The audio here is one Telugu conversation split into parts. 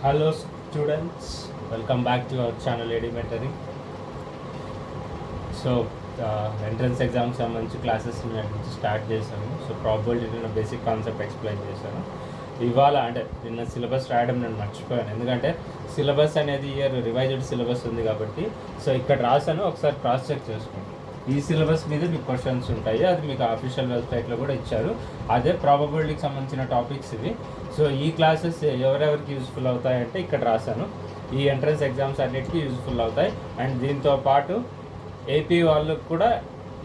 Hello students, welcome back to our channel Edimentary. So entrance exams సంబంధించి క్లాసెస్ నుంచి స్టార్ట్ చేశాను. సో ప్రాబబిలిటీ నిన్న బేసిక్ కాన్సెప్ట్ ఎక్స్ప్లెయిన్ చేశాను. ఇవాళ అంటే నిన్న సిలబస్ రాయడం నేను మర్చిపోయాను, ఎందుకంటే సిలబస్ అనేది ఇయర్ రివైజ్డ్ సిలబస్ ఉంది కాబట్టి. సో ఇక్కడ రాశాను, ఒకసారి క్రాస్ చెక్ చేసుకోండి. ఈ సిలబస్ మీద మీకు క్వశ్చన్స్ ఉంటాయి, అది మీకు అఫీషియల్ వెబ్సైట్లో కూడా ఇచ్చారు. అదే ప్రాబబిలిటీకి సంబంధించిన టాపిక్స్ ఇవి. సో ఈ క్లాసెస్ ఎవరెవరికి యూజ్ఫుల్ అవుతాయంటే ఇక్కడ రాశాను. ఈ ఎంట్రన్స్ ఎగ్జామ్స్ అన్నిటికీ యూజ్ఫుల్ అవుతాయి, అండ్ దీంతో పాటు ఏపీ వాళ్ళకు కూడా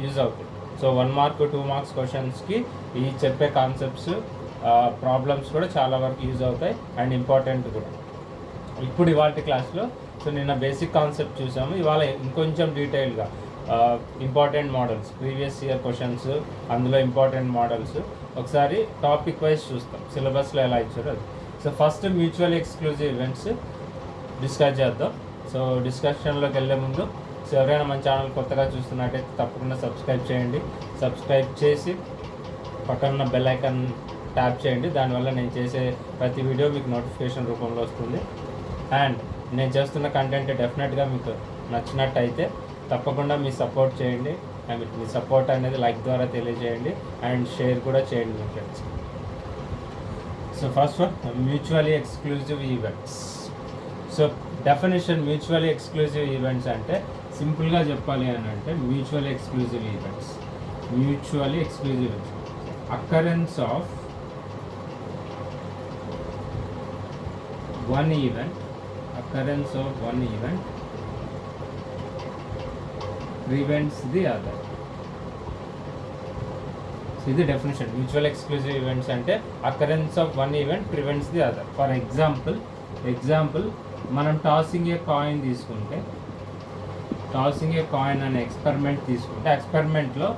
యూజ్ అవుతుంది. సో 1 మార్క్ 2 మార్క్స్ క్వశ్చన్స్కి ఈ చెప్పే కాన్సెప్ట్స్ ప్రాబ్లమ్స్ కూడా చాలా వరకు యూజ్ అవుతాయి అండ్ ఇంపార్టెంట్ కూడా. ఇప్పుడు ఇవాళ క్లాస్లో సో నిన్న బేసిక్ కాన్సెప్ట్ చూసాము, ఇవాళ ఇంకొంచెం డీటెయిల్గా important models, previous year questions, అందులో ఇంపార్టెంట్ మోడల్స్ ఒకసారి టాపిక్ వైజ్ చూస్తాం, సిలబస్లో ఎలా ఇచ్చారో అది. So first mutual exclusive events discuss చేద్దాం. సో డిస్కషన్లోకి వెళ్ళే ముందు సో ఎవరైనా మన ఛానల్ కొత్తగా చూస్తున్నట్టయితే తప్పకుండా సబ్స్క్రైబ్ చేయండి. సబ్స్క్రైబ్ చేసి పక్కన బెల్ ఐకాన్ ట్యాప్ చేయండి, దానివల్ల నేను చేసే ప్రతి వీడియో మీకు నోటిఫికేషన్ రూపంలో వస్తుంది. అండ్ నేను చేస్తున్న కంటెంట్ డెఫినెట్గా మీకు నచ్చినట్టయితే తప్పకుండా మీ సపోర్ట్ చేయండి. ఐ మీన్ మీ సపోర్ట్ అనేది లైక్ ద్వారా తెలియజేయండి అండ్ షేర్ కూడా చేయండి మీ friends. So first one, mutually exclusive events. So definition mutually exclusive events అంటే సింపుల్గా చెప్పాలి అని అంటే mutually exclusive events occurrence of one event prevents the other. So ఇది డెఫినేషన్. మ్యూచువల్ ఎక్స్క్లూజివ్ ఈవెంట్స్ అంటే occurrence of one event prevents the other. For example మనం టాసింగ్ ఏ కాయిన్ తీసుకుంటే, టాసింగ్ ఏ కాయిన్ అనే ఎక్స్పెరిమెంట్ తీసుకుంటే, ఎక్స్పెరిమెంట్లో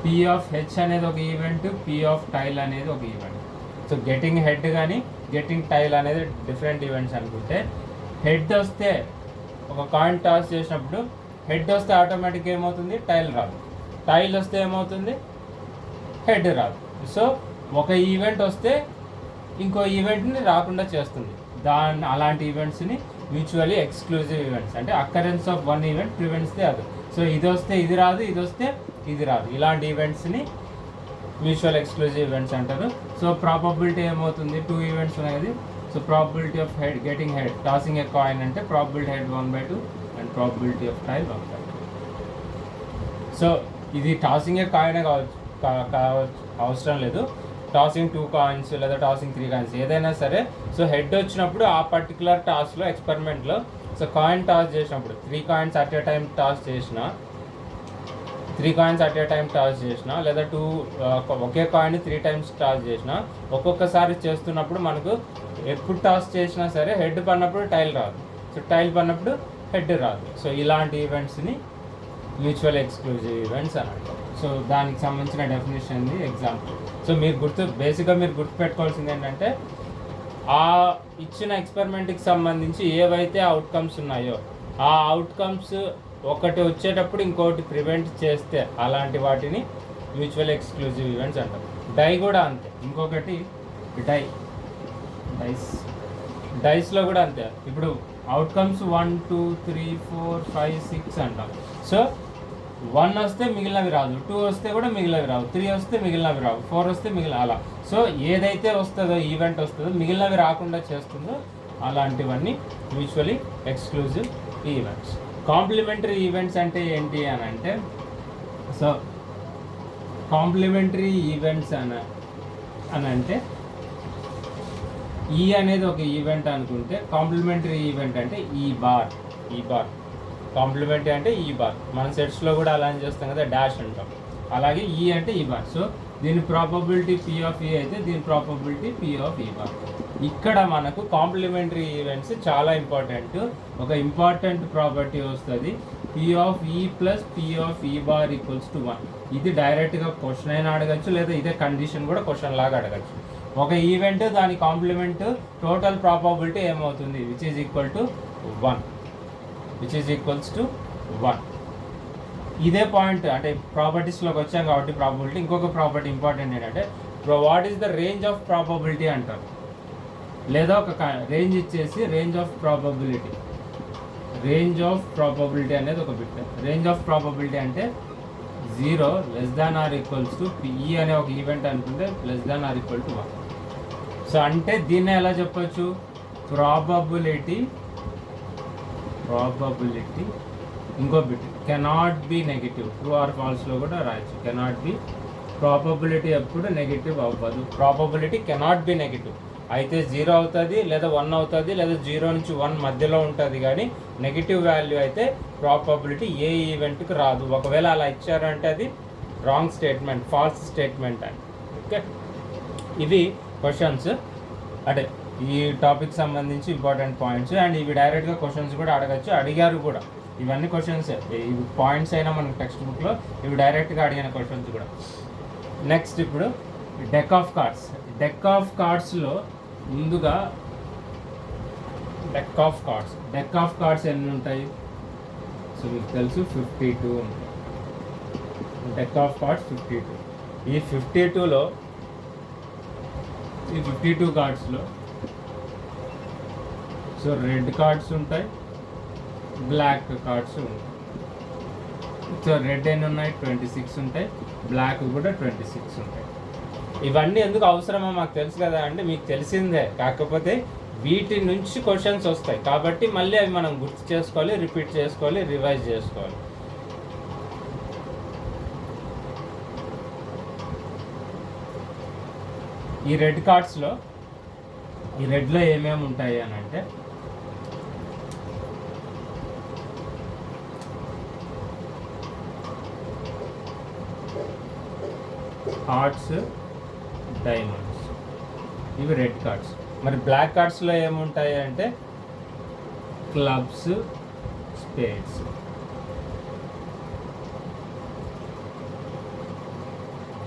పీ ఆఫ్ హెచ్ అనేది ఒక ఈవెంట్, పీ ఆఫ్ టైల్ అనేది ఒక ఈవెంట్. సో గెటింగ్ హెడ్ కానీ గెటింగ్ టైల్ అనేది డిఫరెంట్ ఈవెంట్స్ అనుకుంటే, హెడ్ వస్తే ఒక కాయిన్ టాస్ చేసినప్పుడు హెడ్ వస్తే ఆటోమేటిక్గా ఏమవుతుంది, టైల్ రాదు. టైల్ వస్తే ఏమవుతుంది, హెడ్ రాదు. సో ఒక ఈవెంట్ వస్తే ఇంకో ఈవెంట్ని రాకుండా చేస్తుంది. అలాంటి ఈవెంట్స్ని మ్యూచువల్లీ ఎక్స్క్లూజివ్ ఈవెంట్స్ అంటే occurrence of one event prevents the other. So ఇది వస్తే ఇది రాదు, ఇది వస్తే ఇది రాదు. ఇలాంటి ఈవెంట్స్ని మ్యూచువల్ ఎక్స్క్లూజివ్ ఈవెంట్స్ అంటారు. సో ప్రాబబిలిటీ ఏమవుతుంది, 2 ఈవెంట్స్ అనేది. So probability of head getting head tossing a coin అంటే probability head 1/2 and probability of tail 1/2. So ఇది టాసింగ్ ఏ కాయిన్ కావచ్చు, అవసరం లేదు. టాసింగ్ 2 కాయిన్స్ లేదా టాసింగ్ 3 కాయిన్స్ ఏదైనా సరే. సో హెడ్ వచ్చినప్పుడు ఆ పర్టికులర్ టాస్లో ఎక్స్పెరిమెంట్లో సో కాయిన్ టాస్ చేసినప్పుడు 3 coins at a time toss చేసినా, 3 coins at a time toss చేసినా లేదా ఒకే కాయిన్ 3 టైమ్స్ టాస్ చేసినా, ఒక్కొక్కసారి చేస్తున్నప్పుడు మనకు ఎప్పుడు టాస్ చేసినా సరే హెడ్ పడినప్పుడు టైల్ రాదు, సో టైల్ పడినప్పుడు హెడ్ రాదు. సో ఇలాంటి ఈవెంట్స్ని మ్యూచువల్ ఎక్స్క్లూజివ్ ఈవెంట్స్ అని అంటారు. సో దానికి సంబంధించిన డెఫినేషన్ ఎగ్జాంపుల్. సో మీరు బేసిక్గా మీరు గుర్తుపెట్టుకోవాల్సింది ఏంటంటే, ఆ ఇచ్చిన ఎక్స్పెరిమెంట్కి సంబంధించి ఏవైతే అవుట్కమ్స్ ఉన్నాయో ఆ అవుట్కమ్స్ ఒకటి వచ్చేటప్పుడు ఇంకోటి ప్రివెంట్ చేస్తే అలాంటి వాటిని మ్యూచువల్ ఎక్స్క్లూజివ్ ఈవెంట్స్ అంటారు. డై కూడా అంతే. ఇంకొకటి డైస్లో కూడా అంతే. ఇప్పుడు అవుట్కమ్స్ 1 2 3 4 5 6 అంటాం. సో 1 వస్తే మిగిలినవి రాదు, 2 వస్తే కూడా మిగిలినవి రావు, 3 వస్తే మిగిలినవి రావు, 4 వస్తే అలా. సో ఏదైతే వస్తుందో ఈవెంట్ వస్తుందో మిగిలినవి రాకుండా చేస్తుందో అలాంటివన్నీ mutually exclusive events. Complementary events అంటే ఏంటి అని అంటే, సో కాంప్లిమెంటరీ ఈవెంట్స్ అని అంటే ఈ అనేది ఒక ఈవెంట్ అనుకుంటే, కాంప్లిమెంటరీ ఈవెంట్ అంటే ఈ బార్ కాంప్లిమెంటరీ అంటే ఈ బార్. మన సెట్స్లో కూడా అలా చేస్తాం కదా, డాష్ అంటాం. అలాగే ఈ అంటే ఈ బార్. సో దీని ప్రాబబిలిటీ పీ ఆఫ్ ఈ అయితే దీని ప్రాబబిలిటీ పీ ఆఫ్ ఈ బార్. ఇక్కడ మనకు కాంప్లిమెంటరీ ఈవెంట్స్ చాలా ఇంపార్టెంట్. ఒక ఇంపార్టెంట్ ప్రాపర్టీ వస్తుంది, పీ ఆఫ్ ఈ ప్లస్ పీ ఆఫ్ ఈ బార్ ఈక్వల్స్ టు 1. ఇది డైరెక్ట్గా క్వశ్చన్ అయినా అడగచ్చు, లేదా ఇదే కండిషన్ కూడా క్వశ్చన్ లాగా అడగచ్చు. ఒక ఈవెంట్ దాని కాంప్లిమెంట్ టోటల్ ప్రాబబిలిటీ ఏమవుతుంది, విచ్ ఈజ్ ఈక్వల్స్ టు 1. ఇదే పాయింట్ అంటే ప్రాపర్టీస్లోకి వచ్చాం కాబట్టి ప్రాబబిలిటీ. ఇంకొక ప్రాపర్టీ ఇంపార్టెంట్ ఏంటంటే, what is the range of probability అంటారు. లేదా ఒక రేంజ్ ఇచ్చేసి రేంజ్ ఆఫ్ ప్రాబబిలిటీ అనేది ఒక బిట్. రేంజ్ ఆఫ్ ప్రాబబిలిటీ అంటే 0 <= PE అనే ఒక ఈవెంట్ అనుకుంటే <= 1. సో అంటే దీన్ని ఎలా చెప్పొచ్చు, ప్రాబబిలిటీ ఇంకో bit cannot be negative. True or ఫాల్స్లో కూడా రాయొచ్చు. కెనాట్ బి, ప్రాబబిలిటీ ఎప్పుడు నెగిటివ్ అవ్వదు. Probability cannot be negative. అయితే 0 అవుతుంది, లేదా 1 అవుతుంది, లేదా 0 నుంచి 1 మధ్యలో ఉంటుంది. కానీ నెగిటివ్ వాల్యూ అయితే ప్రాబబిలిటీ ఏ ఈవెంట్కి రాదు. ఒకవేళ అలా ఇచ్చారంటే అది రాంగ్ స్టేట్మెంట్, ఫాల్స్ స్టేట్మెంట్ అని. ఓకే, ఇవి క్వశ్చన్స్, అంటే ఈ టాపిక్ సంబంధించి ఇంపార్టెంట్ పాయింట్స్. అండ్ ఇవి డైరెక్ట్గా క్వశ్చన్స్ కూడా అడగచ్చు, అడిగారు కూడా. ఇవన్నీ క్వశ్చన్స్, ఇవి పాయింట్స్ అయినా మనకు టెక్స్ట్ బుక్లో, ఇవి డైరెక్ట్గా అడిగిన క్వశ్చన్స్ కూడా. నెక్స్ట్ ఇప్పుడు డెక్ ఆఫ్ కార్డ్స్లో ముందుగా డెక్ ఆఫ్ కార్డ్స్ ఎన్ని ఉంటాయి? సో మీకు తెలుసు 52 ఉంటాయి. Deck of cards 52. ఈ 52 కార్డ్స్లో సో రెడ్ కార్డ్స్ ఉంటాయి, బ్లాక్ కార్డ్స్ ఉంటాయి. సో రెడ్ ఎన్ని ఉన్నాయి? 26 ఉంటాయి. బ్లాక్ కూడా 26 ఉంటాయి. ఇవన్నీ ఎందుకు అవసరమో మాకు తెలుసు కదా అంటే, మీకు తెలిసిందే. కాకపోతే వీటి నుంచి క్వశ్చన్స్ వస్తాయి కాబట్టి మళ్ళీ అవి మనం గుర్తు చేసుకోవాలి, రిపీట్ చేసుకోవాలి, రివైజ్ చేసుకోవాలి. ఈ రెడ్ కార్డ్స్లో, ఈ రెడ్లో ఏమేమి ఉంటాయి అని అంటే, హార్ట్స్, డైమండ్స్, ఇవి రెడ్ కార్డ్స్. మరి బ్లాక్ కార్డ్స్లో ఏముంటాయి అంటే క్లబ్స్, స్పేడ్స్.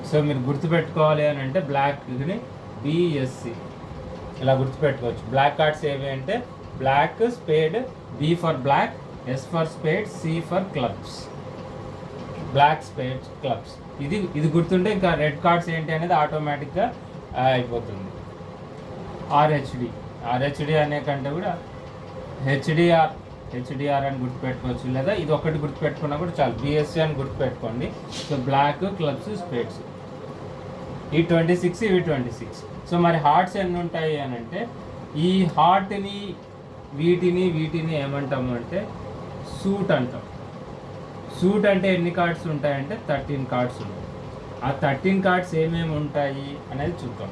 సో మీరు గుర్తుపెట్టుకోవాలి అని అంటే బ్లాక్ని BSC ఇలా గుర్తుపెట్టుకోవచ్చు. బ్లాక్ కార్డ్స్ ఏవి అంటే black, spade, B for black, S for spade, C for clubs. Black, spade, clubs. ఇది గుర్తుంటే ఇంకా రెడ్ కార్డ్స్ ఏంటి అనేది ఆటోమేటిక్గా అయిపోతుంది. RHD అనే కంటే కూడా హెచ్డిఆర్ అని గుర్తుపెట్టుకోవచ్చు, లేదా ఇది ఒకటి గుర్తుపెట్టుకున్నా కూడా చాలు, BSC అని గుర్తుపెట్టుకోండి. సో బ్లాక్, క్లబ్స్, స్పేడ్స్, ఈ 26, ఇవి 26. సో మరి హార్ట్స్ ఎన్ని ఉంటాయి అని అంటే, ఈ హార్ట్ని వీటిని ఏమంటాము అంటే సూట్ అంటాం. సూట్ అంటే ఎన్ని కార్డ్స్ ఉంటాయంటే 13 కార్డ్స్ ఉంటాయి. ఆ 13 కార్డ్స్ ఏమేమి ఉంటాయి అనేది చూద్దాం.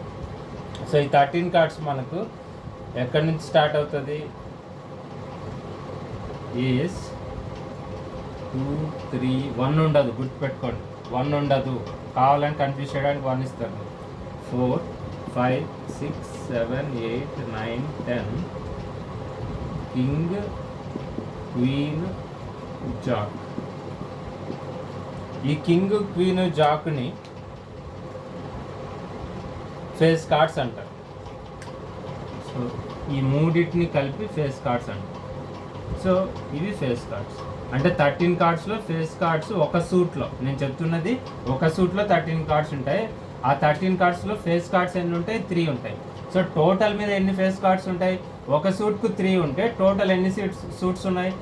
సో ఈ 13 కార్డ్స్ మనకు ఎక్కడి నుంచి స్టార్ట్ అవుతుంది? ఏస్ 2, 3, 1 ఉండదు, గుర్తుపెట్టుకోండి. 1 ఉండదు, కావాలని కన్ఫ్యూజ్ చేయడానికి 1 ఇస్తారు. 4, 5, 6, 7, 8, 9, 10. King, queen, Jack. ఈ కింగ్, క్వీన్, జాక్ని ఫేస్ కార్డ్స్ అంటారు. సో ఈ మూడింటిని కలిపి ఫేస్ కార్డ్స్ అంటారు. సో ఇవి ఫేస్ కార్డ్స్ అంటే 13 కార్డ్స్లో ఫేస్ కార్డ్స్ ఒక సూట్లో, నేను చెప్తున్నది ఒక సూట్లో 13 కార్డ్స్ ఉంటాయి. ఆ 13 కార్డ్స్లో ఫేస్ కార్డ్స్ ఎన్ని ఉంటాయి? 3 ఉంటాయి. సో టోటల్ మీద ఎన్ని ఫేస్ కార్డ్స్ ఉంటాయి? ఒక సూట్కు 3 ఉంటే టోటల్ ఎన్ని సూట్స్ ఉన్నాయి?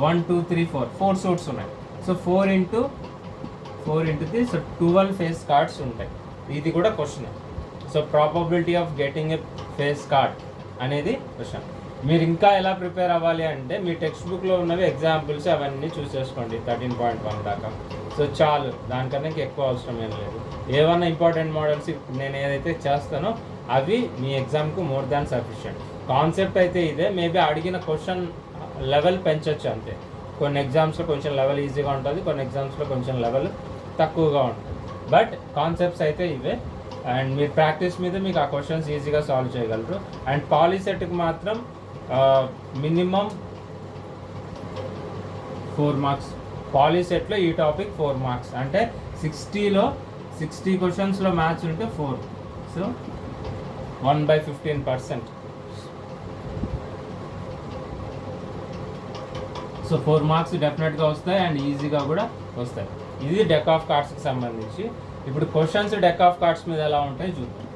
1, 2, 3, 4 సూట్స్ ఉన్నాయి. So 4 into 3, so 12 face cards ఉంటాయి. ఇది కూడా question. So probability of getting a face card అనేది క్వశ్చన్. మీరు ఇంకా ఎలా ప్రిపేర్ అవ్వాలి అంటే, మీ టెక్స్ట్ బుక్లో ఉన్నవి ఎగ్జాంపుల్స్ అవన్నీ చూసేసుకోండి 13.1 దాకా. సో చాలు, దానికన్నా ఇంకా ఎక్కువ అవసరం ఏం లేదు. ఏమన్నా ఇంపార్టెంట్ మోడల్స్ నేను ఏదైతే చేస్తానో అవి మీ ఎగ్జామ్కు మోర్ దాన్ సఫిషియంట్. కాన్సెప్ట్ అయితే ఇదే, మేబీ అడిగిన క్వశ్చన్ లెవెల్ పెంచవచ్చు అంతే. కొన్ని ఎగ్జామ్స్లో కొంచెం లెవెల్ ఈజీగా ఉంటుంది, కొన్ని ఎగ్జామ్స్లో కొంచెం లెవెల్ తక్కువగా ఉంటుంది. బట్ కాన్సెప్ట్స్ అయితే ఇవే. అండ్ మీరు ప్రాక్టీస్ మీద మీకు ఆ క్వశ్చన్స్ ఈజీగా సాల్వ్ చేయగలరు. అండ్ పాలీసెట్కి మాత్రం మినిమం 4 మార్క్స్. పాలీసెట్లో ఈ టాపిక్ 4 మార్క్స్ అంటే 60లో 60 క్వశ్చన్స్లో మ్యాథ్స్ ఉంటే 4. సో 1/15%. సో 4 మార్క్స్ డెఫినెట్గా వస్తాయి అండ్ ఈజీగా కూడా వస్తాయి. ఇది డెక్ ఆఫ్ కార్డ్స్కి సంబంధించి. ఇప్పుడు క్వశ్చన్స్ డెక్ ఆఫ్ కార్డ్స్ మీద ఎలా ఉంటాయి చూద్దాం.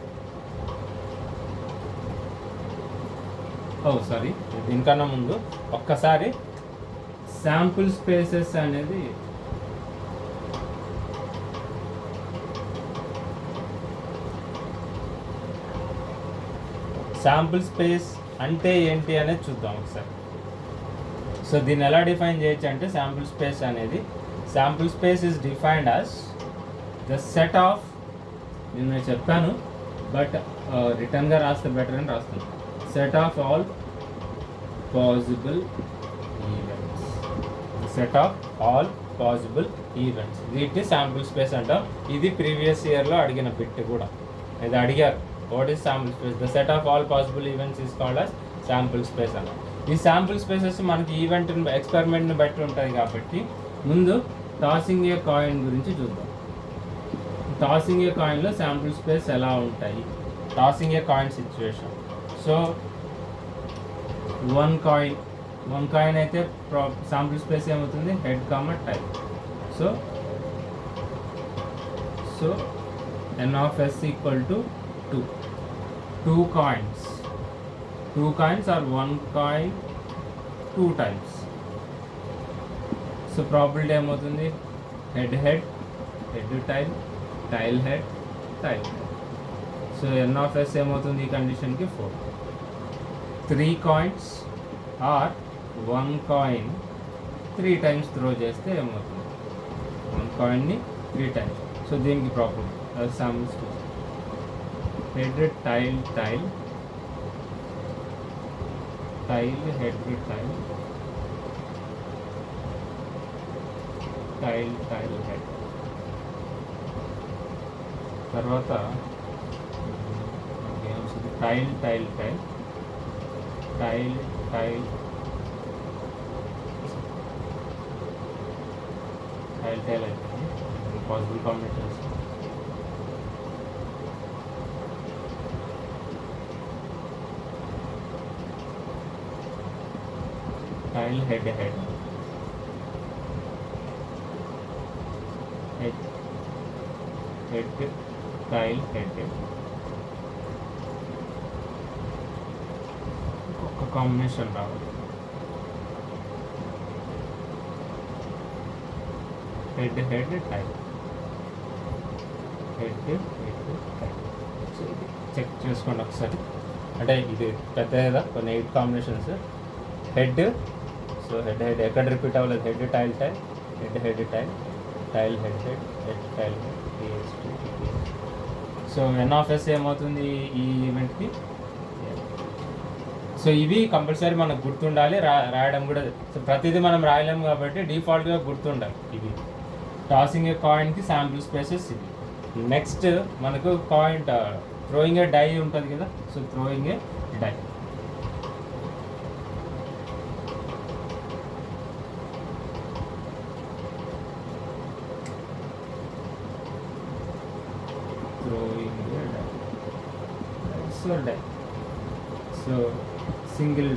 సారీ, దీనికన్నా ముందు ఒక్కసారి శాంపుల్ స్పేసెస్ అనేది శాంపుల్ స్పేస్ అంటే ఏంటి అనేది చూద్దాం ఒకసారి. సో దీన్ని ఎలా డిఫైన్ చేయొచ్చు అంటే, శాంపుల్ స్పేస్ అనేది, sample space is defined as the set of, నేను చెప్పాను బట్ రిటర్న్గా రాస్తే బెటర్ అని రాస్తాను, set of all possible events, set of all possible events, వీటిని శాంపుల్ స్పేస్ అంటాం. ఇది ప్రీవియస్ ఇయర్లో అడిగిన బిట్ కూడా, ఇది అడిగారు, what is sample space, the set of all possible events is called as sample space అన్న. ఈ శాంపుల్ స్పేసెస్ మనకి ఈవెంట్ ఎక్స్పెరిమెంట్ని బట్టి ఉంటుంది కాబట్టి ముందు టాసింగ్ ఏ కాయిన్ గురించి చూద్దాం. టాసింగ్ ఏ కాయిన్లో శాంపుల్ స్పేస్ ఎలా ఉంటాయి, tossing a coin situation. So one coin అయితే శాంపుల్ స్పేస్ ఏమవుతుంది, head comma tail. So n of s equal to 2. 2 coins or 1 coin 2 times. So probability ఏమవుతుంది, head tail head. So n of s ఏమవుతుంది ఈ కండిషన్కి 4. 3 coins or 1 coin 3 times throw చేస్తే ఏమవుతుంది, 1 coinని 3 times. సో దీనికి problem sample space, head tail head head. తర్వాత tail అయిపోయింది. Possible combinations tail head tail head. ఒక కాంబినేషన్ రావాలి, head tail చెక్ చేసుకోండి ఒకసారి. అంటే ఇది పెద్దదా, కొన్ని 8 కాంబినేషన్స్. హెడ్, సో హెడ్ ఎక్కడ రిపీట్ అవ్వలేదు, head tail tail tail. So n of s ఏమవుతుంది ఈ ఈవెంట్కి. సో ఇవి కంపల్సరీ మనకు గుర్తుండాలి, రాయడం కూడా. సో ప్రతిదీ మనం రాయలేము కాబట్టి డిఫాల్ట్గా గుర్తుండాలి. ఇవి టాసింగ్ ఏ కాయిన్కి శాంపుల్ స్పేసెస్ ఇవి. నెక్స్ట్ మనకు కాయిన్ థ్రోయింగ్ ఏ డై ఉంటుంది కదా, so throwing a die. So single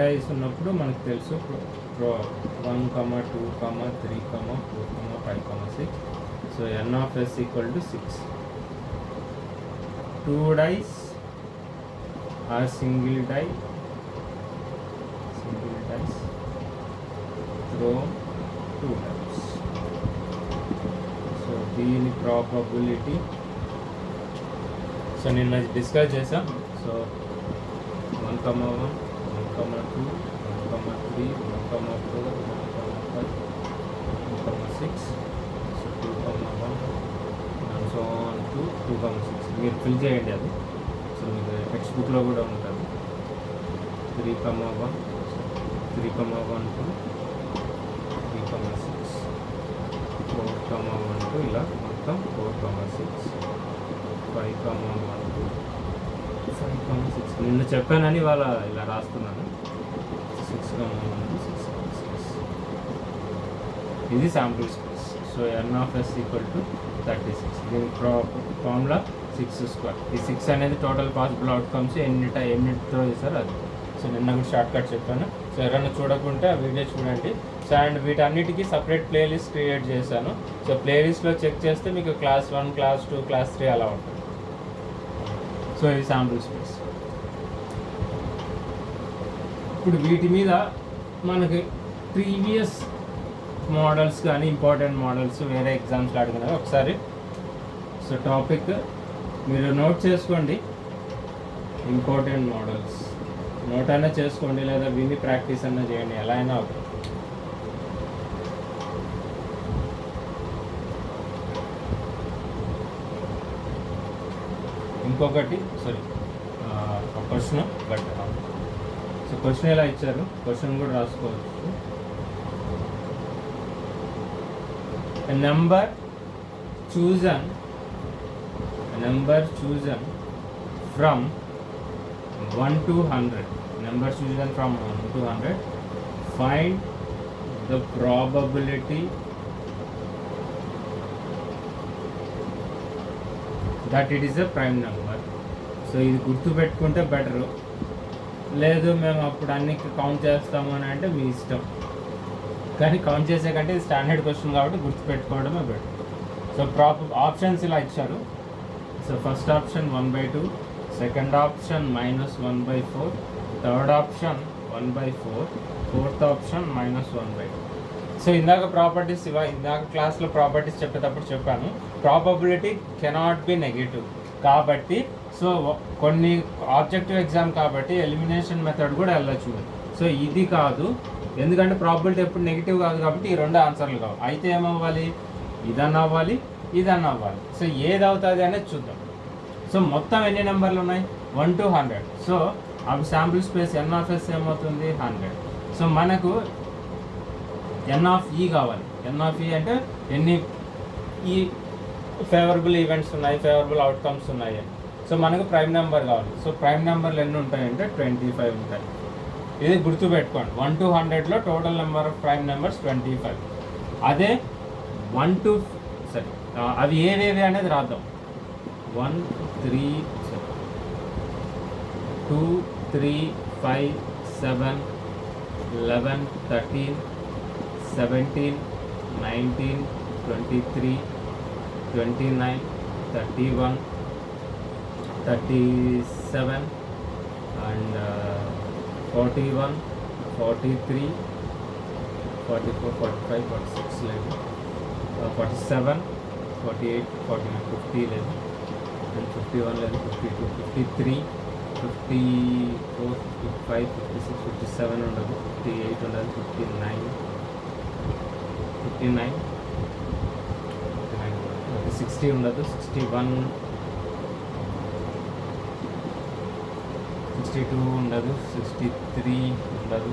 dice ఉన్నప్పుడు మనకు తెలుసు 1, 2, 3, 4, 5, 6. So n of s equal to 6. 2 dice are single dice thrown 2 times. So దీని ప్రాబబిలిటీ, సో నిన్న డిస్కస్ చేసాం. So 1, 1, 2, 1, 3, 1, 4, 1, 5, 6. So 2, 1 and so on to 2, 6. మీరు ఫిల్ చేయండి అది. సో మీకు టెక్స్ట్ బుక్లో కూడా ఉంటుంది. 3, 1, 3, 1, 2, 3, 6, 4, 1, 2, ఇలా మొత్తం 4, 6, 5, 1, 2, 5, 6. నిన్న చెప్పానని వాళ్ళ ఇలా రాస్తున్నాను. 6, 1, 2, 6, 6. ఇది sample space. So n of s equal to 36. దీని ఫార్ములా 6². ఈ 6 అనేది టోటల్ పాసిబుల్ అవుట్కమ్స్ ఎన్నిటితో చేశారు అది. సో నిన్న కూడా షార్ట్ కట్ చెప్పాను. సో ఎవరైనా చూడకుంటే ఆ వీడియో చూడండి. సో అండ్ వీటన్నిటికీ సపరేట్ ప్లేలిస్ట్ క్రియేట్ చేశాను. సో ప్లేలిస్ట్లో చెక్ చేస్తే మీకు క్లాస్ 1, క్లాస్ 2, క్లాస్ 3 అలా ఉంటుంది. సో ఇది శాంపుల్ స్పేస్. ఇప్పుడు వీటి మీద మనకి ప్రీవియస్ మోడల్స్ కానీ ఇంపార్టెంట్ మోడల్స్ వేరే ఎగ్జామ్స్లో అడిగినవి ఒకసారి సో టాపిక్ మీరు నోట్ చేసుకోండి. ఇంపార్టెంట్ మోడల్స్ నోట్ అయినా చేసుకోండి, లేదా విని ప్రాక్టీస్ అయినా చేయండి, ఎలా అయినా అవుతుంది. ఇంకొకటి సారీ ఒక క్వశ్చన్ బట్ సో క్వశ్చన్ ఎలా ఇచ్చారు, క్వశ్చన్ కూడా రాసుకోవచ్చు. Number chosen from 1 to 100. Number chosen from 1 to 100. Find the probability that it is a prime number. So ఇది గుర్తు పెట్టుకుంటే బెటరు, లేదు మేము అప్పుడు అన్ని కౌంట్ చేస్తాము అని అంటే మీ ఇష్టం, కానీ కౌంట్ చేసే కంటే ఇది స్టాండర్డ్ క్వశ్చన్ కాబట్టి గుర్తుపెట్టుకోవడమే బెటర్. సో ఆప్షన్స్ ఇలా ఇచ్చారు. So first option 1/2, second option -1/4, third option 1/4, fourth option -1/2. So ఇందాక ఇందాక క్లాస్లో ప్రాపర్టీస్ చెప్పేటప్పుడు చెప్పాను, ప్రాబబిలిటీ కెనాట్ బి నెగిటివ్ కాబట్టి సో కొన్ని ఆబ్జెక్టివ్ ఎగ్జామ్ కాబట్టి ఎలిమినేషన్ మెథడ్ కూడా వెళ్ళచ్చు. సో ఇది కాదు, ఎందుకంటే ప్రాబబిలిటీ ఎప్పుడు నెగిటివ్ కాదు కాబట్టి ఈ రెండు ఆన్సర్లు కావు. అయితే ఏమవ్వాలి, ఇదన్నా అవ్వాలి, ఇదన్నా అవ్వాలి. సో ఏది అవుతుంది అనేది చూద్దాం. సో మొత్తం ఎన్ని నెంబర్లు ఉన్నాయి, 1 to 100. సో అవి శాంపుల్ స్పేస్ n(s) ఏమవుతుంది 100. సో మనకు n(e) కావాలి. n(e) అంటే ఎన్ని ఈ ఫేవరబుల్ ఈవెంట్స్ ఉన్నాయి, ఫేవరబుల్ అవుట్కమ్స్ ఉన్నాయి. సో మనకు ప్రైమ్ నెంబర్ కావాలి. సో ప్రైమ్ నెంబర్లు ఎన్ని ఉంటాయంటే 25 ఉంటాయి. ఇది గుర్తుపెట్టుకోండి. 1 to 100లో total number of prime numbers 25. అదే 1 to అవి ఏవేవి అనేది రాద్దాం. 1 3 2 3 5 7 11 13 17 19 23 29 31 37 and 41 43 44 45 46 లేదు, 47 48 49 50 లేదు, 51 లేదు, 52 53 54 55 56 57 ఉండదు, 58 ఉండదు, 59 60 ఉండదు, 61 62 ఉండదు, 63 ఉండదు,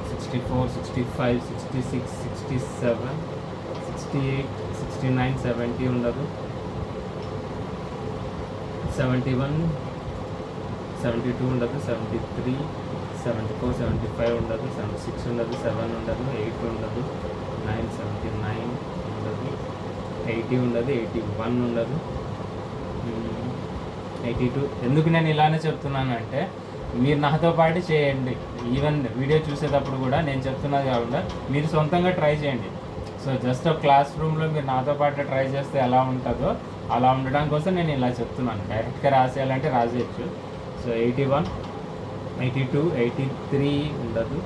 64 65 66 67 68 69 70 ఉండదు, 71 72 ఉండదు, 73 74 75 ఉండదు, 76 ఉండదు, 7 ఉండదు, 8 ఉండదు, 9 79 ఉండదు, 80 ఉండదు, 81 ఉండదు, 82. ఎందుకు నేను ఇలానే చెప్తున్నాను అంటే మీరు నాతో పాటు చేయండి. ఈవెన్ వీడియో చూసేటప్పుడు కూడా నేను చెప్తున్నది కాకుండా మీరు సొంతంగా ట్రై చేయండి. సో జస్ట్ ఒక క్లాస్ రూమ్లో మీరు నాతో పాటు ట్రై చేస్తే ఎలా ఉంటుందో అలా ఉండడం కోసం నేను ఇలా చెప్తున్నాను. డైరెక్ట్గా రాసేయాలంటే రాసేయచ్చు. సో 81 82 83 ఉండదు,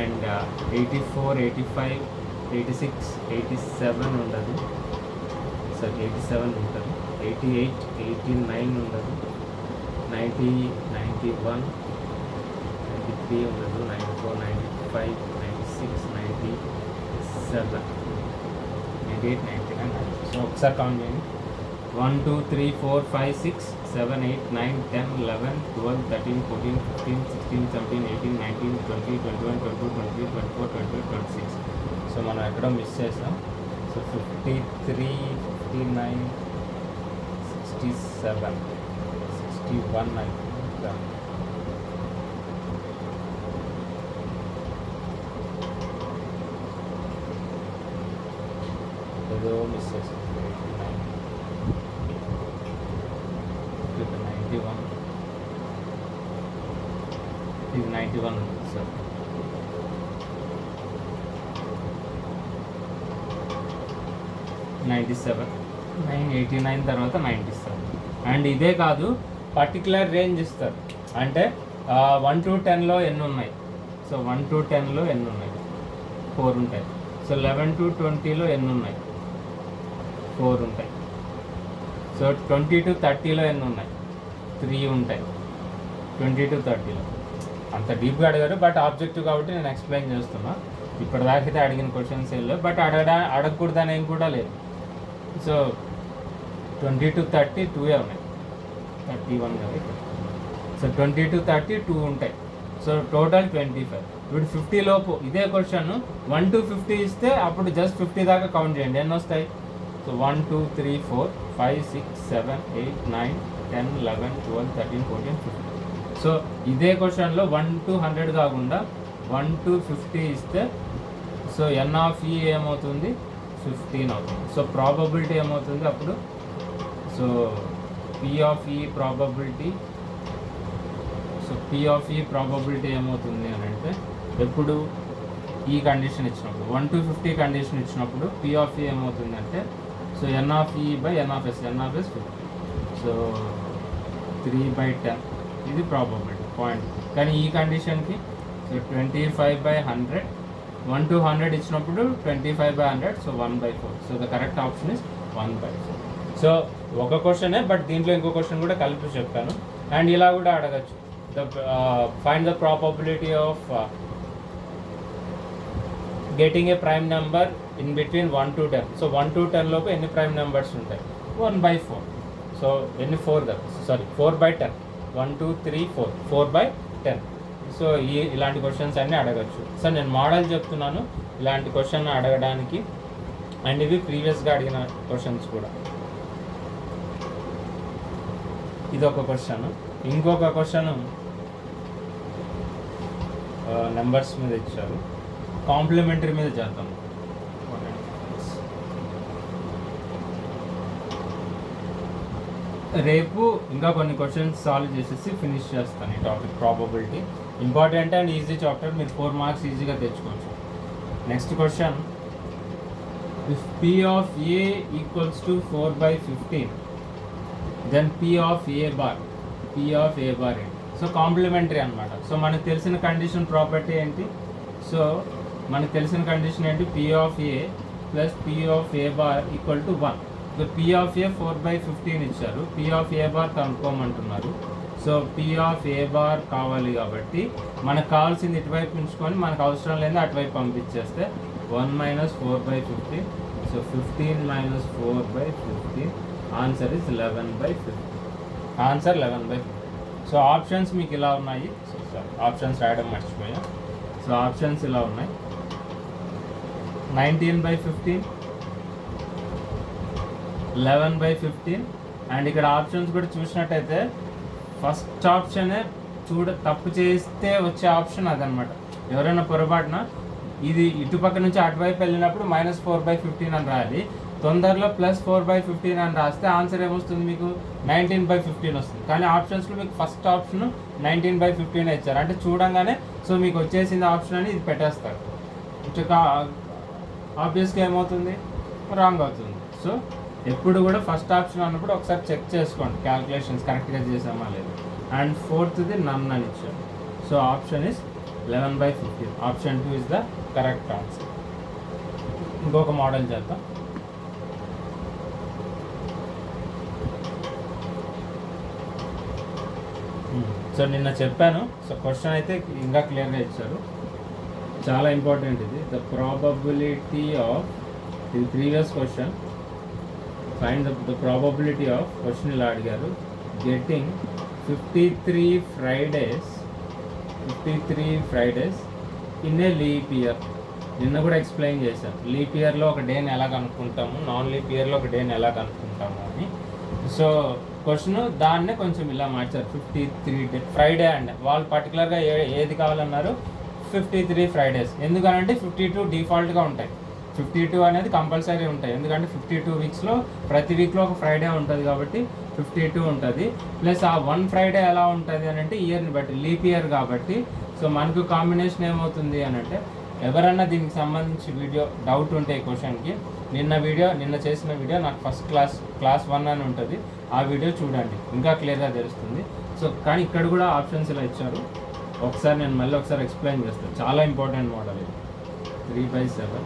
అండ్ 84 85 86 87 ఉండదు, సార్ 87 ఉంటుంది, 88 89 ఉండదు, 90 91 93 ఉండదు, 94 95 96 97 98 99. సో ఒకసారి కౌంట్ చేయండి. 1 2 3 4 5 6 7 8 9 10 11 12 13 14 15 16 17 18 19 20 21 22 23 24 25 26. సో మనం ఎక్కడో మిస్ చేసాం. సో 53 59 67 61 అయితే ఏదో మిస్ చేసాం. 91 ఇది 91 ఉంది సార్. 97 989 తర్వాత 97. అండ్ ఇదే కాదు, పర్టికులర్ రేంజ్ ఇస్తారు. అంటే 1 to 10లో ఎన్ని ఉన్నాయి, సో 1 to 10లో ఎన్ని ఉన్నాయి? 4 ఉంటాయి. సో 11 to 20లో ఎన్ని ఉన్నాయి? 4 ఉంటాయి. సో 20 to 30లో ఎన్ని ఉన్నాయి? 3 ఉంటాయి. 20 to 30లో అంత డీప్గా అడిగారు, బట్ ఆబ్జెక్టివ్ కాబట్టి నేను ఎక్స్ప్లెయిన్ చేస్తున్నా. ఇప్పటిదాకైతే అడిగిన క్వశ్చన్స్ ఏం లేవు, బట్ అడగకూడదని ఏం కూడా లేదు. సో 20 to 30 2 ఉన్నాయి, 31 కదా. సో 20 to 30 2 ఉంటాయి. So total 25. ఇప్పుడు 50 లోపు ఇదే క్వశ్చన్ 1 to 50 ఇస్తే అప్పుడు జస్ట్ 50 దాకా కౌంట్ చేయండి, ఎన్ని వస్తాయి? సో 1 2 3 4 5 6 7 8 9 10 11 12 13 14 15. సో ఇదే క్వశ్చన్లో 1 to 100 కాకుండా 1 to 50 ఇస్తే సో n ఆఫ్ ఈ ఏమవుతుంది? 15 అవుతుంది. సో ప్రాబబిలిటీ ఏమవుతుంది అప్పుడు? సో p ఆఫ్ ఈ ప్రాబబిలిటీ, సో p ఆఫ్ ఈ ప్రాబబిలిటీ ఏమవుతుంది అని అంటే, ఎప్పుడు ఈ కండిషన్ ఇచ్చినప్పుడు 1 to 50 కండిషన్ ఇచ్చినప్పుడు p ఆఫ్ ఈ ఏమవుతుంది అంటే, సో n ఆఫ్ ఈ by n of s 50. So 3/10 ఇది ప్రాబబిలిటీ పాయింట్. కానీ ఈ కండిషన్కి సో 25/100, 1 to 100 ఇచ్చినప్పుడు 25/100, so 1/4. So the correct option is 1/4. So ఒక క్వశ్చనే, బట్ దీంట్లో ఇంకో క్వశ్చన్ కూడా కలిపి చెప్పాను. అండ్ ఇలా కూడా అడగచ్చు, find the probability of getting a prime number in between 1 to 10. So 1 to 10 లోపు ఎన్ని ప్రైమ్ నెంబర్స్ ఉంటాయి? 1/4. సో ఎన్ని? 4 కదా, సారీ 4/10. 1 2 3 4 4/10. సో ఇలాంటి క్వశ్చన్స్ అన్నీ అడగచ్చు. సో నేను మోడల్ చెప్తున్నాను ఇలాంటి క్వశ్చన్ అడగడానికి, అండ్ ఇవి ప్రీవియస్గా అడిగిన క్వశ్చన్స్ కూడా. ఇది ఒక క్వశ్చన్. ఇంకొక క్వశ్చన్ నెంబర్స్ మీద ఇచ్చారు, కాంప్లిమెంటరీ మీద చేద్దాం. రేపు ఇంకా కొన్ని క్వశ్చన్స్ సాల్వ్ చేసేసి ఫినిష్ చేస్తాను ఈ topic. Probability important and easy chapter, మీరు 4 మార్క్స్ ఈజీగా తెచ్చుకోవచ్చు. Next question, if p of a equals to 4/15 then p of a bar ఏంటి? సో కాంప్లిమెంటరీ అనమాట. సో మనకు తెలిసిన కండిషన్ ప్రాపర్టీ ఏంటి? సో మనకు తెలిసిన కండిషన్ ఏంటి? p of a plus p of a bar equal to 1. So p of a 4/15 ఇచ్చారు, p ఆఫ్ a బార్ కనుక్కోమంటున్నారు. So p of a bar కావాలి కాబట్టి మనకు కావాల్సింది ఇటువైపు ఉంచుకొని మనకు అవసరం లేదు అటువైపు పంపించేస్తే 1 - 4/15. So 15 - 4/15, answer is 11/15. Answer 11/15. So options మీకు ఇలా ఉన్నాయి. సో సారీ, ఆప్షన్స్ రాయడం మర్చిపోయా. సో ఆప్షన్స్ ఇలా ఉన్నాయి, 19/15, 11/15. అండ్ ఇక్కడ ఆప్షన్స్ కూడా చూసినట్టయితే ఫస్ట్ ఆప్షనే తప్పు చేస్తే వచ్చే ఆప్షన్ అదనమాట. ఎవరైనా పొరపాటున ఇది ఇటుపక్క నుంచి అటువైపు వెళ్ళినప్పుడు -4/15 అని రాయాలి, తొందరలో +4/15 అని రాస్తే ఆన్సర్ ఏమొస్తుంది మీకు? 19/15 వస్తుంది. కానీ ఆప్షన్స్లో మీకు ఫస్ట్ ఆప్షన్ 19/15 ఇచ్చారు, అంటే చూడంగానే సో మీకు వచ్చేసింది ఆప్షన్ అని ఇది పెట్టేస్తారు. ఇట్లా ఆబ్వియస్గా ఏమవుతుంది? రాంగ్ అవుతుంది. సో ఎప్పుడు కూడా ఫస్ట్ ఆప్షన్ అన్నప్పుడు ఒకసారి చెక్ చేసుకోండి క్యాల్కులేషన్స్ కరెక్ట్గా చేసామా లేదు. అండ్ ఫోర్త్ది నన్ అని ఇచ్చారు. So option is 11/15. Option 2 is the correct answer. ఇంకొక మోడల్ చేద్దాం. సో నిన్న చెప్పాను. సో క్వశ్చన్ అయితే ఇంకా క్లియర్గా ఇచ్చారు, చాలా ఇంపార్టెంట్ ఇది. ద ప్రాబబిలిటీ ఆఫ్, ఇది previous question, find the probability of, question ఇలా అడిగారు, getting 53 Fridays in a leap year. నిన్న కూడా ఎక్స్ప్లెయిన్ చేశాను, లీప్ ఇయర్లో ఒక డేని ఎలా కనుక్కుంటాము, నాన్ లీప్ ఇయర్లో ఒక డేని ఎలా కనుక్కుంటాము అని. సో క్వశ్చన్ దాన్నే కొంచెం ఇలా మార్చారు, 53 డే ఫ్రైడే అండి. వాళ్ళు పర్టికులర్గా ఏది కావాలన్నారు? 53 ఫ్రైడేస్. ఎందుకనంటే 52 డిఫాల్ట్గా ఉంటాయి, 52 అనేది కంపల్సరీ ఉంటాయి. ఎందుకంటే 52 వీక్స్లో ప్రతి వీక్లో ఒక ఫ్రైడే ఉంటుంది కాబట్టి 52 ఉంటుంది. ప్లస్ ఆ 1 ఫ్రైడే ఎలా ఉంటుంది అని అంటే ఇయర్ని బట్టి, లీప్ ఇయర్ కాబట్టి. సో మనకు కాంబినేషన్ ఏమవుతుంది అని అంటే, ఎవరన్నా దీనికి సంబంధించి వీడియో డౌట్ ఉంటే ఈ క్వశ్చన్కి, నిన్న చేసిన వీడియో నాకు ఫస్ట్ క్లాస్ 1 అని ఉంటుంది, ఆ వీడియో చూడండి ఇంకా క్లియర్గా తెలుస్తుంది. సో కానీ ఇక్కడ కూడా ఆప్షన్స్ ఇలా ఇచ్చారు, ఒకసారి నేను మళ్ళీ ఒకసారి ఎక్స్ప్లెయిన్ చేస్తాను, చాలా ఇంపార్టెంట్ మోడల్ ఇది. 3/7,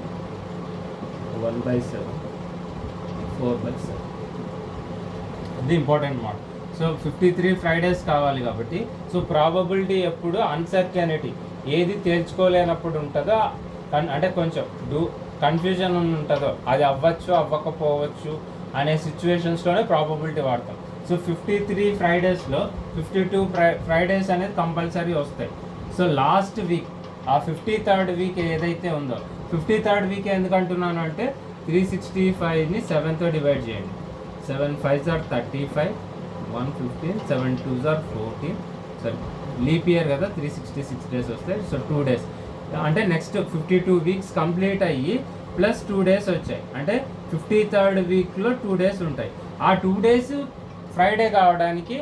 1/7, 4/7, ఇది ఇంపార్టెంట్ మోడల్. సో 53 ఫ్రైడేస్ కావాలి కాబట్టి, సో ప్రాబబిలిటీ ఎప్పుడు అన్సర్టెనిటీ ఏది తేల్చుకోలేనప్పుడు ఉంటుందో, అంటే కొంచెం కన్ఫ్యూజన్ ఉంటుందో అది అవ్వచ్చు అవ్వకపోవచ్చు అనే సిచ్యువేషన్స్లోనే ప్రాబబిలిటీ వాడతాం. సో 53 ఫ్రైడేస్లో 52 ఫ్రైడేస్ అనేది కంపల్సరీ వస్తాయి. సో లాస్ట్ వీక్, ఆ 53rd వీక్ ఏదైతే ఉందో, 53rd వీక్ ఎందుకు అంటున్నాను అంటే 365ని 7తో డివైడ్ చేయండి. 7 5s are 35, 115, 7 2s are 14. సరే, లీప్ ఇయర్ కదా, 366 డేస్ వస్తాయి. సో 2 డేస్ అంటే నెక్స్ట్ 52 వీక్స్ కంప్లీట్ అయ్యి ప్లస్ 2 డేస్ వచ్చాయి అంటే 53rd వీక్లో 2 డేస్ ఉంటాయి. ఆ 2 డేస్ ఫ్రైడే కావడానికి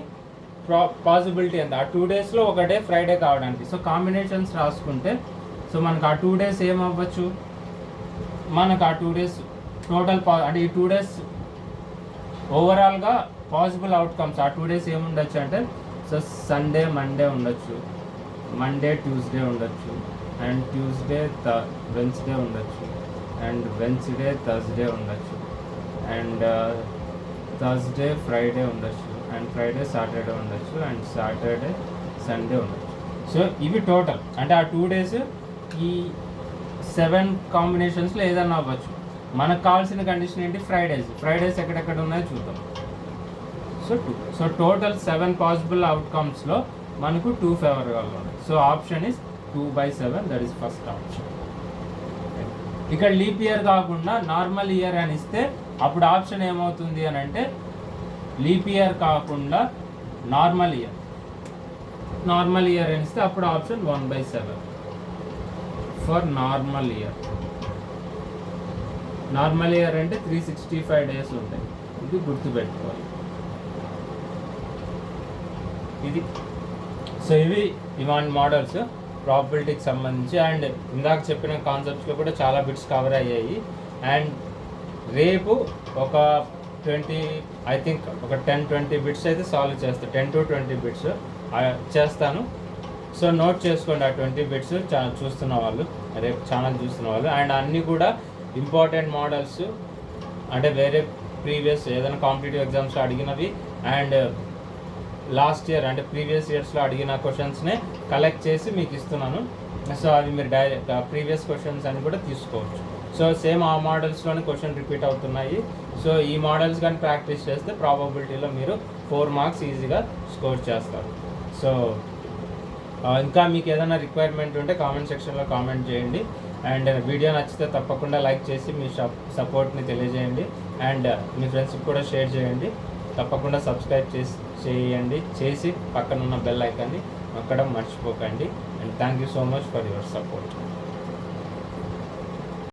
పాసిబిలిటీ ఎంత, ఆ 2 డేస్లో ఒక డే ఫ్రైడే కావడానికి. సో కాంబినేషన్స్ రాసుకుంటే, సో మనకు ఆ 2 డేస్ ఏమవ్వచ్చు, మనకు ఆ 2 డేస్ టోటల్ అంటే ఈ 2 డేస్ ఓవరాల్గా పాసిబుల్ అవుట్కమ్స్ ఆ 2 డేస్ ఏముండొచ్చు అంటే, సో సండే మండే ఉండొచ్చు, మండే ట్యూస్డే ఉండొచ్చు, అండ్ ట్యూస్డే వెన్స్డే ఉండొచ్చు, అండ్ వెన్స్డే థర్స్డే ఉండొచ్చు, అండ్ థర్స్డే ఫ్రైడే ఉండొచ్చు, అండ్ ఫ్రైడే సాటర్డే ఉండొచ్చు, అండ్ సాటర్డే సండే ఉండొచ్చు. సో ఇవి టోటల్ అంటే ఆ 2 డేస్ ఈ 7 కాంబినేషన్స్లో ఏదన్నా అవ్వచ్చు. మనకు కావాల్సిన కండిషన్ ఏంటి, ఫ్రైడేస్ ఎక్కడెక్కడ ఉన్నాయో చూద్దాం. సో 2, సో టోటల్ 7 పాసిబుల్ అవుట్కమ్స్లో మనకు 2 ఫేవర్గా ఉన్నాయి. So option is 2/7, that is first option. ఇక్కడ లీప్ ఇయర్ కాకుండా నార్మల్ ఇయర్ అని ఇస్తే అప్పుడు ఆప్షన్ ఏమవుతుంది అని అంటే, లీప్ ఇయర్ కాకుండా నార్మల్ ఇయర్ అని ఇస్తే అప్పుడు option 1/7 for normal year. Normal year అంటే 365 డేస్ ఉంటాయి, ఇది గుర్తుపెట్టుకోవాలి. ఇది సో ఇవాంటి మోడల్స్ ప్రాబిలిటీకి సంబంధించి, అండ్ ఇందాక చెప్పిన కాన్సెప్ట్స్లో కూడా చాలా బిట్స్ కవర్ అయ్యాయి. అండ్ రేపు ఒక 20 ఐ థింక్ ఒక 10-20 బిట్స్ అయితే సాల్వ్ చేస్తాను, 10 to 20 బిట్స్ చేస్తాను. సో నోట్ చేసుకోండి ఆ 20 బిట్స్ చూస్తున్న వాళ్ళు, రేపు ఛానల్ చూస్తున్న వాళ్ళు. అండ్ అన్నీ కూడా ఇంపార్టెంట్ మోడల్స్, అంటే వేరే ప్రీవియస్ ఏదైనా కాంపిటేటివ్ ఎగ్జామ్స్లో అడిగినవి అండ్ లాస్ట్ ఇయర్ అంటే ప్రీవియస్ ఇయర్స్లో అడిగిన క్వశ్చన్స్నే కలెక్ట్ చేసి మీకు ఇస్తున్నాను. సో అవి మీరు డైరెక్ట్ ప్రీవియస్ క్వశ్చన్స్ అని కూడా తీసుకోవచ్చు. సో సేమ్ ఆ మోడల్స్లోనే క్వశ్చన్ రిపీట్ అవుతున్నాయి. సో ఈ మోడల్స్ కానీ ప్రాక్టీస్ చేస్తే ప్రాబబిలిటీలో మీరు 4 మార్క్స్ ఈజీగా స్కోర్ చేస్తారు. సో ఇంకా మీకు ఏదైనా రిక్వైర్మెంట్ ఉంటే కామెంట్ సెక్షన్లో కామెంట్ చేయండి. అండ్ వీడియో నచ్చితే తప్పకుండా లైక్ చేసి మీ సపోర్ట్ని తెలియజేయండి. అండ్ మీ ఫ్రెండ్స్కి కూడా షేర్ చేయండి. తప్పకుండా సబ్స్క్రైబ్ చేసి పక్కన ఉన్న బెల్ ఐకాన్ని నొక్కడం మర్చిపోకండి. And thank you so much for your support.